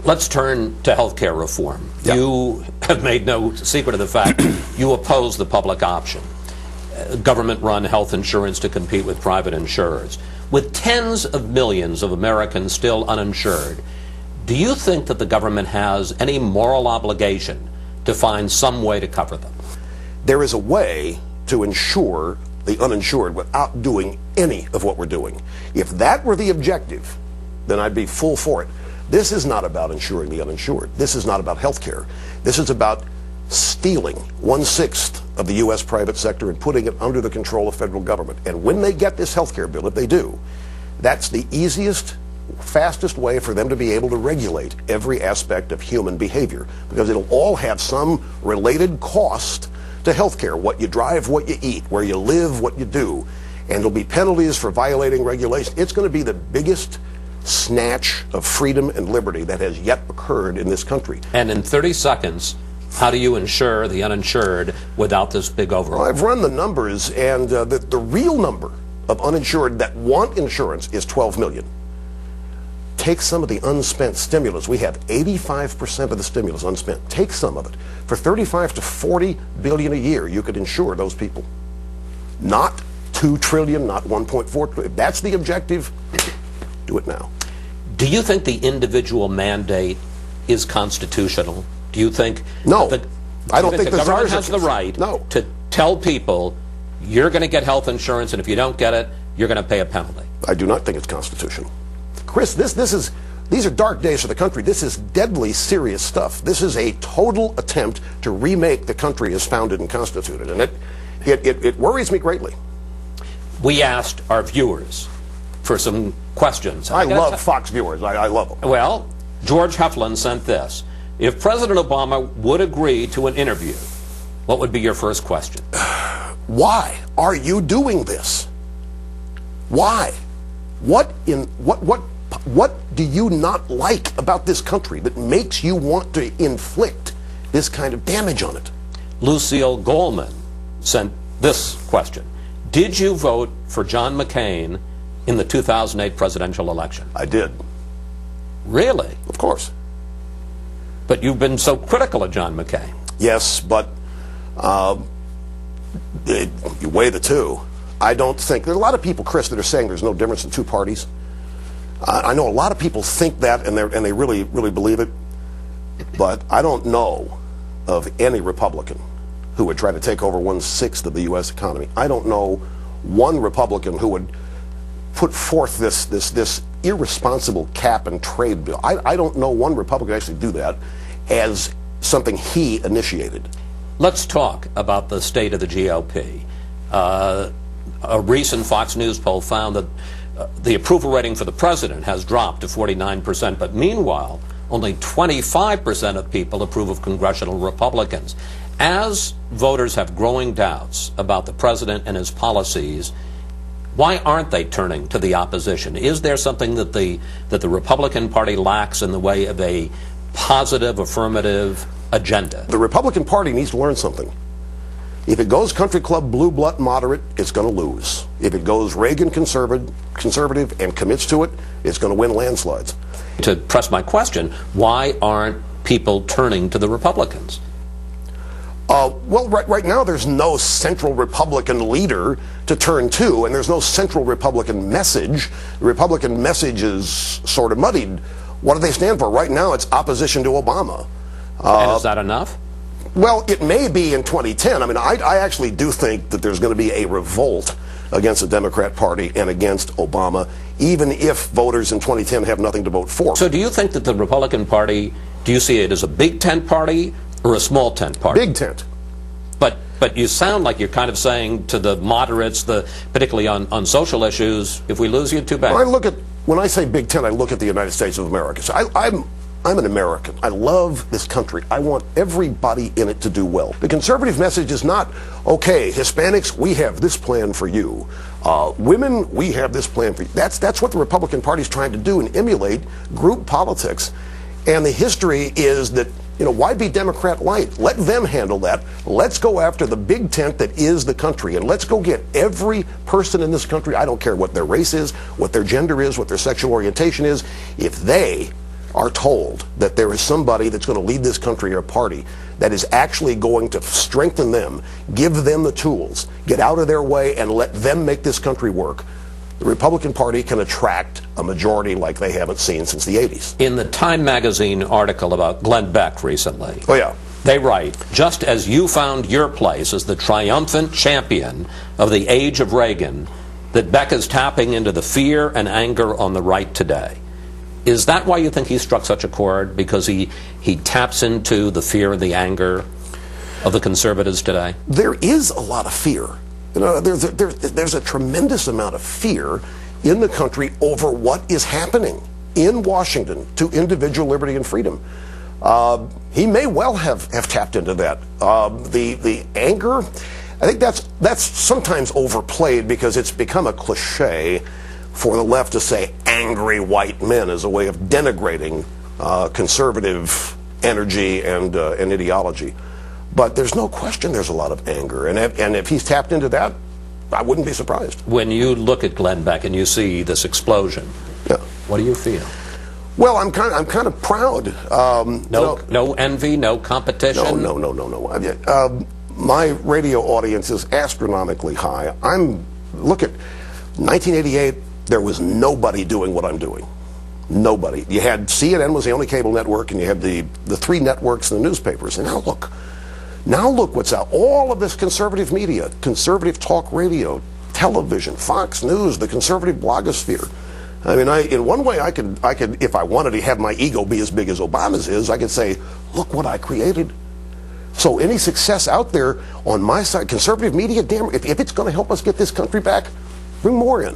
Let's turn to health care reform. Yep. You have made no secret of the fact you oppose the public option, government-run health insurance to compete with private insurers. With tens of millions of Americans still uninsured, do you think that the government has any moral obligation to find some way to cover them? There is a way to insure the uninsured without doing any of what we're doing. If that were the objective, then I'd be full for it. This is not about insuring the uninsured. This is not about health care. This is about stealing 1/6 of the U.S. private sector and putting it under the control of federal government. And when they get this health care bill, if they do, that's the easiest, fastest way for them to be able to regulate every aspect of human behavior, because it'll all have some related cost to health care: what you drive, what you eat, where you live, what you do. And there'll be penalties for violating regulations. It's going to be the biggest snatch of freedom and liberty that has yet occurred in this country. And in 30 seconds, how do you insure the uninsured without this big overhaul? Well, I've run the numbers, and the real number of uninsured that want insurance is 12 million. Take some of the unspent stimulus. We have 85% of the stimulus unspent. Take some of it. For 35 to 40 billion a year, you could insure those people. Not 2 trillion, not 1.4 trillion. If that's the objective, do it now. Do you think the individual mandate is constitutional? Do you think... No. I don't think the government has the right to tell people, you're going to get health insurance, and if you don't get it, you're going to pay a penalty? I do not think it's constitutional. Chris, these are dark days for the country. This is deadly serious stuff. This is a total attempt to remake the country as founded and constituted, and it worries me greatly. We asked our viewers for some questions. I love Fox viewers. I love them. Well, George Heflin sent this. If President Obama would agree to an interview, what would be your first question? Why are you doing this? Why? What do you not like about this country that makes you want to inflict this kind of damage on it? Lucille Goldman sent this question. Did you vote for John McCain in the 2008 presidential election? I did. Really? Of course. But you've been so critical of John McCain. Yes, but you weigh the two. I don't think... There are a lot of people, Chris, that are saying there's no difference in two parties. I know a lot of people think that, and they really, really believe it. But I don't know of any Republican who would try to take over 1/6 of the U.S. economy. I don't know one Republican who would put forth this irresponsible cap and trade bill. I don't know one Republican actually do that as something he initiated. Let's talk about the state of the GOP. A recent Fox News poll found that the approval rating for the president has dropped to 49%, but meanwhile, only 25% of people approve of congressional Republicans. As voters have growing doubts about the president and his policies, why aren't they turning to the opposition? Is there something that the Republican Party lacks in the way of a positive, affirmative agenda? The Republican Party needs to learn something. If it goes country club, blue blood, moderate, it's going to lose. If it goes Reagan conservative and commits to it, it's going to win landslides. To press my question, why aren't people turning to the Republicans? Well, right now there's no central Republican leader to turn to, and there's no central Republican message. The Republican message is sort of muddied. What do they stand for? Right now it's opposition to Obama. And is that enough? Well, it may be in 2010. I mean, I actually do think that there's going to be a revolt against the Democrat Party and against Obama, even if voters in 2010 have nothing to vote for. So do you think that the Republican Party, do you see it as a big tent party or a small tent party? Big tent. But you sound like you're kind of saying to the moderates, particularly on social issues, if we lose you, too bad. When I say big tent, I look at the United States of America. So I'm an American. I love this country. I want everybody in it to do well. The conservative message is not, okay, Hispanics, we have this plan for you. Women, we have this plan for you. That's what the Republican Party is trying to do and emulate group politics. And the history is that, why be Democrat light? Let them handle that. Let's go after the big tent that is the country, and let's go get every person in this country. I don't care what their race is, what their gender is, what their sexual orientation is. If they are told that there is somebody that's going to lead this country or a party that is actually going to strengthen them, give them the tools, get out of their way, and let them make this country work, the Republican Party can attract a majority like they haven't seen since the 80s. In the Time magazine article about Glenn Beck recently, Oh, yeah. they write, just as you found your place as the triumphant champion of the age of Reagan, that Beck is tapping into the fear and anger on the right today. Is that why you think he struck such a chord? Because he taps into the fear and the anger of the conservatives today? There is a lot of fear. You know, there's a tremendous amount of fear in the country over what is happening in Washington to individual liberty and freedom. He may well have tapped into that. The anger, I think that's sometimes overplayed because it's become a cliche for the left to say angry white men as a way of denigrating conservative energy and ideology. But there's no question there's a lot of anger, and if he's tapped into that, I wouldn't be surprised. When you look at Glenn Beck and you see this explosion, yeah. What do you feel? Well, I'm kind of proud. No envy, no competition. No. My radio audience is astronomically high. Look at 1988. There was nobody doing what I'm doing. Nobody. You had CNN was the only cable network, and you had the three networks and the newspapers. And now look what's out. All of this conservative media, conservative talk radio, television, Fox News, the conservative blogosphere. I mean, in one way, I could, if I wanted to have my ego be as big as Obama's is, I could say, look what I created. So any success out there on my side, conservative media, damn, if it's going to help us get this country back, bring more in.